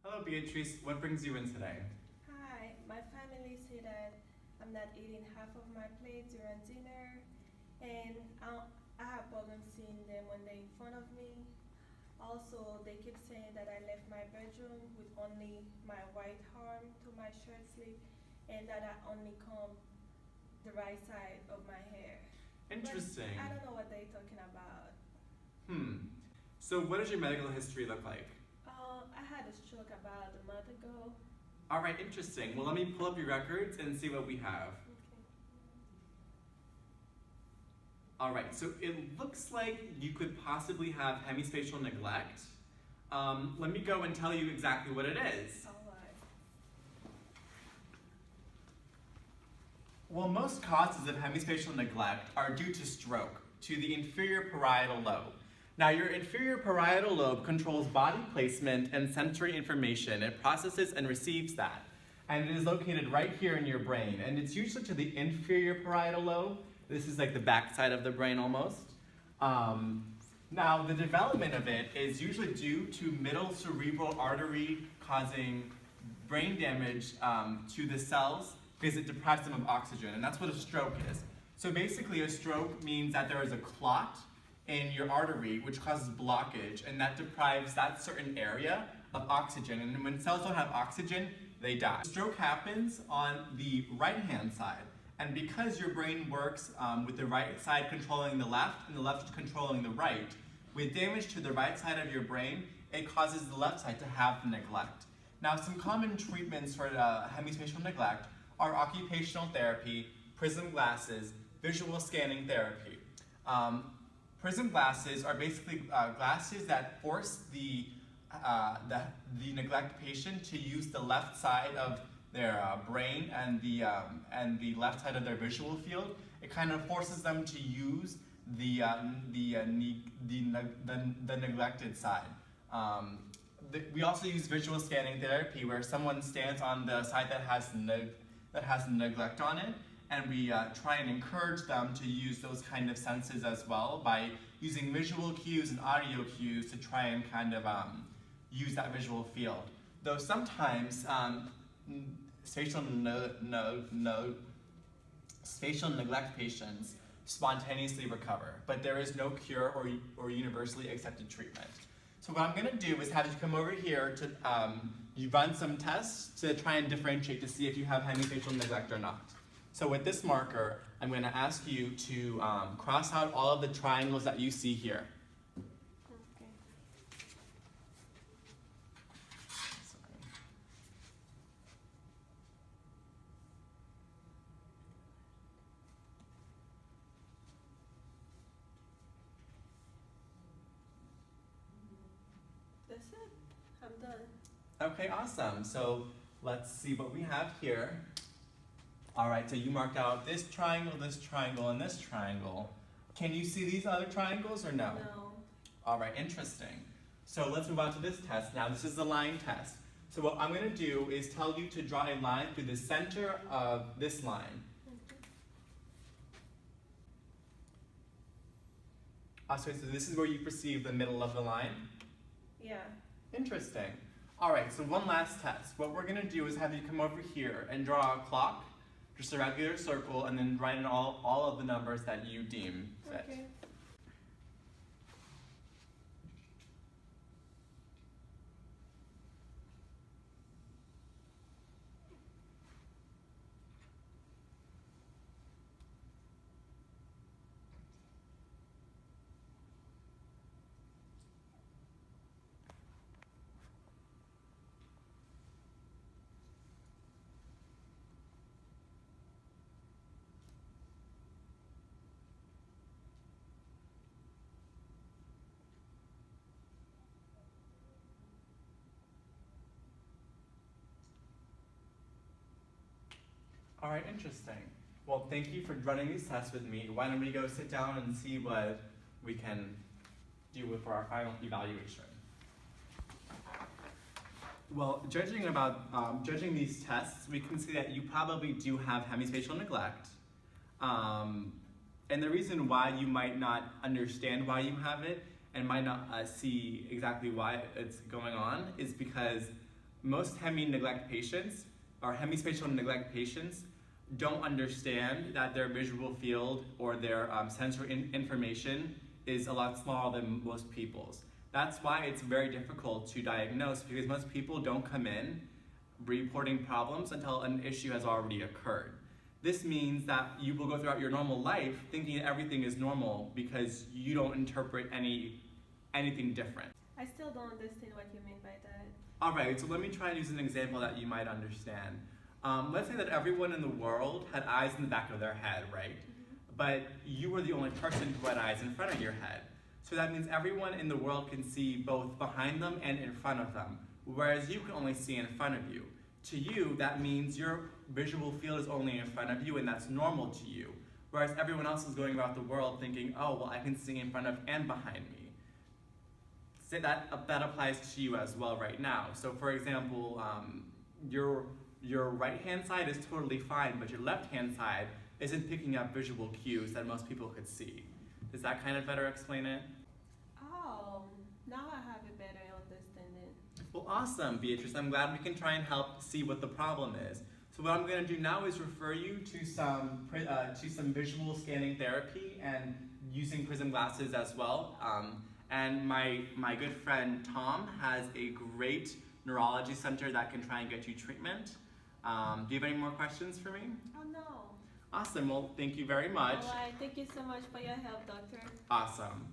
Hello, Beatrice. What brings you in today? Hi, my family say that I'm not eating half of my plate during dinner, and I have problems seeing them when they're in front of me. Also, they keep saying that I left my bedroom with only my right arm to my shirt sleeve, and that I only comb the right side of my hair. But Interesting. I don't know what they're talking about. Hmm. So, what does your medical history look like? I had a stroke about a month ago. All right, interesting. Well, let me pull up your records and see what we have. Okay. All right, so it looks like you could possibly have hemispatial neglect. Let me go and tell you exactly what it is. All right. Well, most causes of hemispatial neglect are due to stroke, to the inferior parietal lobe. Now, your inferior parietal lobe controls body placement and sensory information. It processes and receives that. And it is located right here in your brain. And it's usually to the inferior parietal lobe. This is like the back side of the brain almost. Now, the development of it is usually due to middle cerebral artery causing brain damage to the cells because it deprives them of oxygen. And that's what a stroke is. So basically, a stroke means that there is a clot in your artery, which causes blockage, and that deprives that certain area of oxygen. And when cells don't have oxygen, they die. Stroke happens on the right-hand side, and because your brain works with the right side controlling the left and the left controlling the right, with damage to the right side of your brain, it causes the left side to have the neglect. Now, some common treatments for hemispatial neglect are occupational therapy, prism glasses, visual scanning therapy. Prism glasses are basically glasses that force the neglect patient to use the left side of their brain and the left side of their visual field. It kind of forces them to use the neglected side. We also use visual scanning therapy, where someone stands on the side that has neglect on it, and we try and encourage them to use those kind of senses as well by using visual cues and audio cues to try and kind of use that visual field. Though sometimes spatial neglect patients spontaneously recover, but there is no cure or universally accepted treatment. So what I'm going to do is have you come over here to you run some tests to try and differentiate to see if you have hemispatial neglect or not. So with this marker, I'm going to ask you to cross out all of the triangles that you see here. Okay. Sorry. That's it. I'm done. Okay, awesome. So let's see what we have here. All right, so you marked out this triangle, and this triangle. Can you see these other triangles or no? No. All right, interesting. So let's move on to this test. Now, this is the line test. So what I'm going to do is tell you to draw a line through the center of this line. So this is where you perceive the middle of the line? Yeah. Interesting. All right, so one last test. What we're going to do is have you come over here and draw a clock, just a regular circle, and then write in all of the numbers that you deem fit. Okay. All right, interesting. Well, thank you for running these tests with me. Why don't we go sit down and see what we can do for our final evaluation? Well, judging these tests, we can see that you probably do have hemispatial neglect. And the reason why you might not understand why you have it and might not see exactly why it's going on is because most hemi-neglect patients, or hemispatial neglect patients, don't understand that their visual field or their sensory information is a lot smaller than most people's. That's why it's very difficult to diagnose, because most people don't come in reporting problems until an issue has already occurred. This means that you will go throughout your normal life thinking that everything is normal because you don't interpret anything different. I still don't understand what you mean by that. All right, so let me try and use an example that you might understand. Let's say that everyone in the world had eyes in the back of their head, right? But you were the only person who had eyes in front of your head. So that means everyone in the world can see both behind them and in front of them, whereas you can only see in front of you. To you, that means your visual field is only in front of you, and that's normal to you. Whereas everyone else is going about the world thinking, oh, well, I can see in front of and behind me. So that applies to you as well right now. So for example, your right-hand side is totally fine, but your left-hand side isn't picking up visual cues that most people could see. Does that kind of better explain it? Oh, now I have a better understanding. Well, awesome, Beatrice. I'm glad we can try and help see what the problem is. So what I'm going to do now is refer you to some visual scanning therapy and using prism glasses as well. And my good friend Tom has a great neurology center that can try and get you treatment. Do you have any more questions for me? Oh no. Awesome. Well, thank you very much. All right. Thank you so much for your help, doctor. Awesome.